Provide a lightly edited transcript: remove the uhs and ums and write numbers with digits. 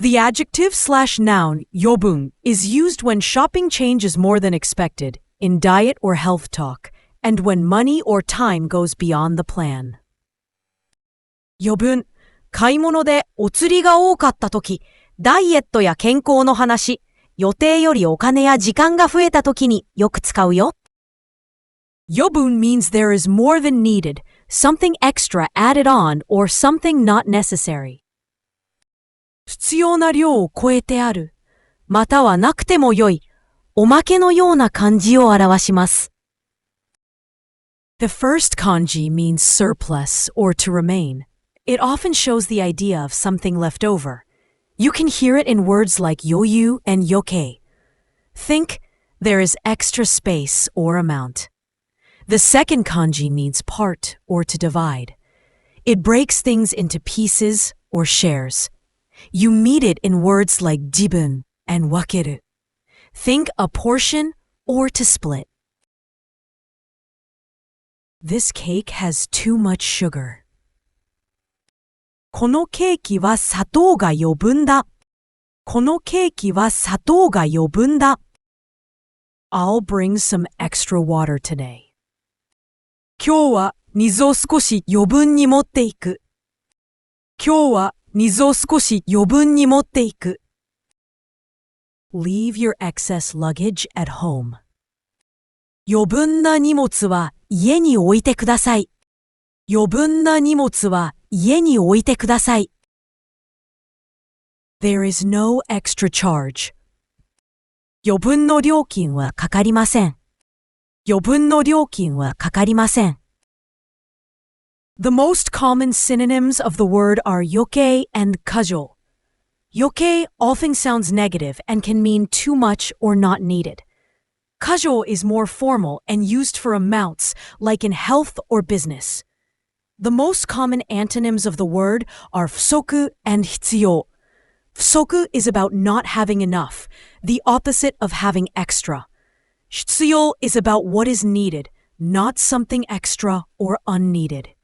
The adjective/noun yobun is used when shopping changes more than expected, in diet or health talk, and when money or time goes beyond the plan. 余分、買い物でお釣りが多かったとき、ダイエットや健康の話、予定よりお金や時間が増えたときによく使うよ。Yobun means there is more than needed, something extra added on, or something not necessary. 必要な量を超えてある、またはなくてもよい、おまけのような漢字を表します。The first kanji means surplus or to remain. It often shows the idea of something left over. You can hear it in words like yoyu and yoke. Think, there is extra space or amount. The second kanji means part or to divide. It breaks things into pieces or shares. You meet it in words like jibun and wakeru. Think a portion or to split. This cake has too much sugar. このケーキは砂糖が余分だ。このケーキは砂糖が余分だ。I'll bring some extra water today. 今日は水を少し余分に持っていく。今日は水を少し余分に持っていく。Leave your excess luggage at home. 余分な荷物は家に置いてください。余分な荷物は家に置いてください。There is no extra charge. 余分の料金はかかりません。余分の料金はかかりません。The most common synonyms of the word are yoke and casual. Yoke often sounds negative and can mean too much or not needed. Casual is more formal and used for amounts, like in health or business. The most common antonyms of the word are fusoku and hitsuyo. Fusoku is about not having enough, the opposite of having extra. Hitsuyo is about what is needed, not something extra or unneeded.